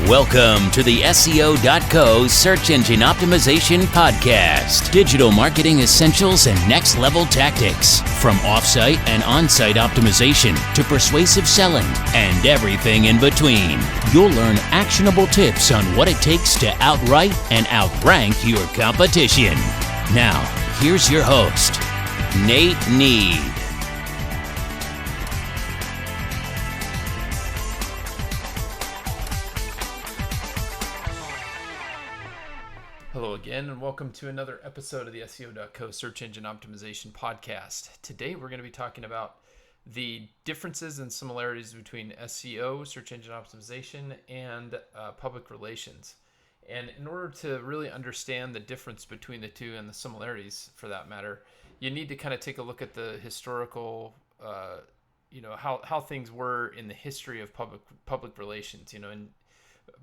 Welcome to the SEO.co Search Engine Optimization Podcast. Digital marketing essentials and next level tactics. From offsite and on-site optimization to persuasive selling and everything in between. You'll learn actionable tips on what it takes to outright and outrank your competition. Now, here's your host, Nate Need. Hello again, and welcome to another episode of the SEO.co Search Engine Optimization Podcast. Today we're going to be talking about the differences and similarities between SEO, search engine optimization, and public relations. And in order to really understand the difference between the two and the similarities for that matter, you need to kind of take a look at the historical, how things were in the history of public relations. In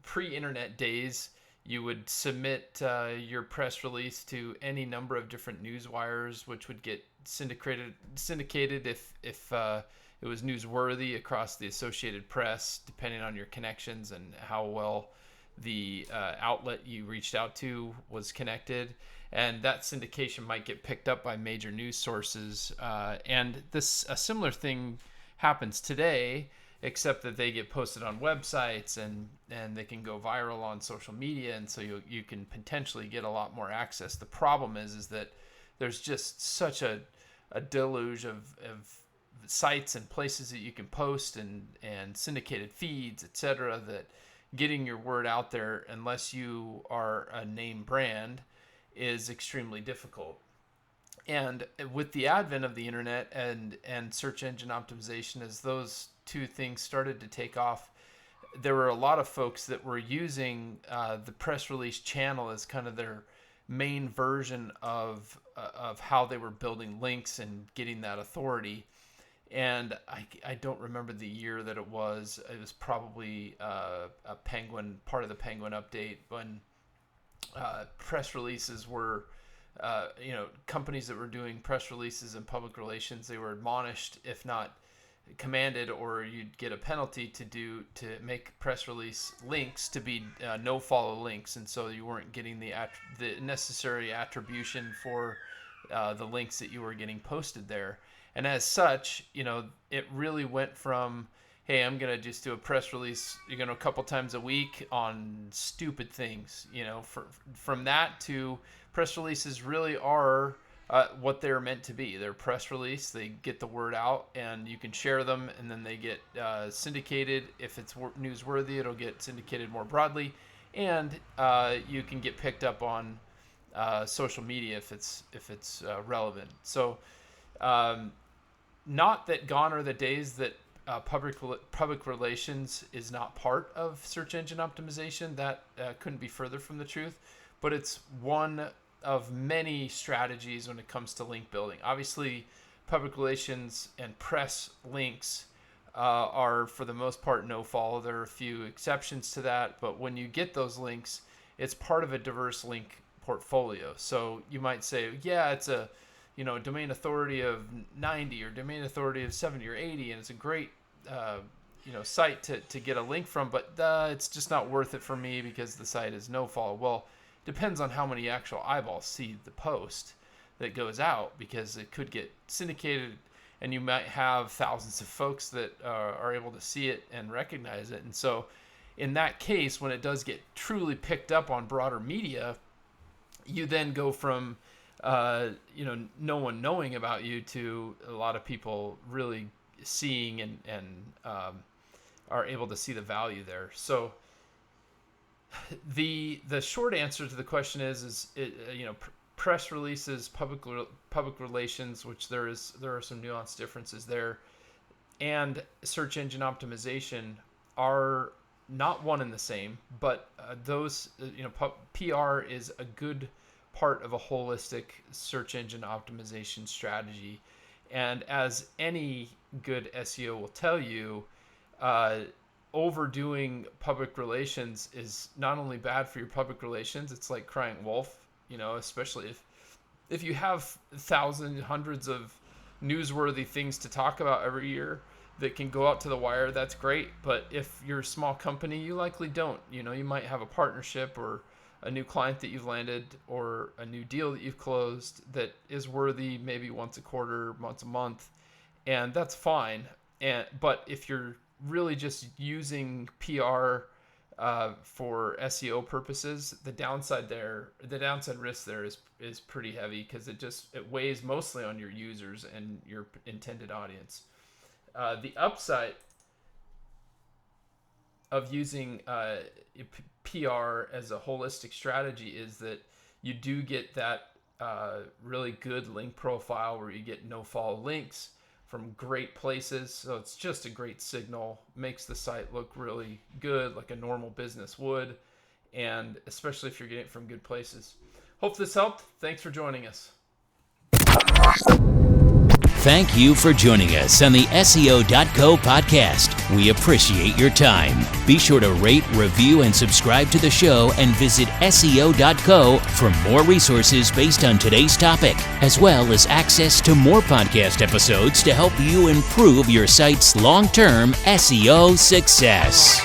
pre-internet days, you would submit your press release to any number of different news wires, which would get syndicated if it was newsworthy across the Associated Press, depending on your connections and how well the outlet you reached out to was connected. And that syndication might get picked up by major news sources. And a similar thing happens today, except that they get posted on websites and they can go viral on social media, and so you can potentially get a lot more access. The problem is that there's just such a deluge of sites and places that you can post and syndicated feeds, etc., that getting your word out there, unless you are a name brand, is extremely difficult. And with the advent of the internet and search engine optimization, as those two things started to take off, there were a lot of folks that were using the press release channel as kind of their main version of how they were building links and getting that authority. And I don't remember the year that it was. It was probably a Penguin, part of the Penguin update, when press releases were, companies that were doing press releases and public relations, they were admonished, if not commanded, or you'd get a penalty to make press release links to be no follow links, and so you weren't getting the necessary attribution for the links that you were getting posted there. And as such, it really went from, hey, I'm gonna just do a press release, a couple times a week on stupid things, from that to press releases really are what they're meant to be. They're press release. They get the word out, and you can share them, and then they get syndicated. If it's newsworthy, it'll get syndicated more broadly, and you can get picked up on social media if it's relevant. So, not that gone are the days that public relations is not part of search engine optimization. That couldn't be further from the truth, but it's one of many strategies when it comes to link building. Obviously, public relations and press links are, for the most part, no follow. There are a few exceptions to that, but when you get those links, it's part of a diverse link portfolio. So you might say, yeah, it's a domain authority of 90 or domain authority of 70 or 80, and it's a great site to get a link from, but it's just not worth it for me because the site is no follow. Well, depends on how many actual eyeballs see the post that goes out, because it could get syndicated and you might have thousands of folks that are able to see it and recognize it. And so in that case, when it does get truly picked up on broader media, you then go from no one knowing about you to a lot of people really seeing and are able to see the value there. So the short answer to the question is press releases, public relations, which there are some nuanced differences there, and search engine optimization are not one and the same, but those PR is a good part of a holistic search engine optimization strategy. And as any good SEO will tell you, overdoing public relations is not only bad for your public relations, it's like crying wolf, especially if you have thousands, hundreds of newsworthy things to talk about every year. that can go out to the wire, that's great. But if you're a small company, you likely don't. You might have a partnership or a new client that you've landed or a new deal that you've closed that is worthy maybe once a quarter, once a month, and that's fine. But if you're really just using PR for SEO purposes, the downside risk there is pretty heavy, because it weighs mostly on your users and your intended audience. The upside of using PR as a holistic strategy is that you do get that really good link profile where you get no-follow links from great places. So it's just a great signal, makes the site look really good, like a normal business would, and especially if you're getting it from good places. Hope this helped. Thanks for joining us. Thank you for joining us on the SEO.co podcast. We appreciate your time. Be sure to rate, review, and subscribe to the show, and visit SEO.co for more resources based on today's topic, as well as access to more podcast episodes to help you improve your site's long-term SEO success.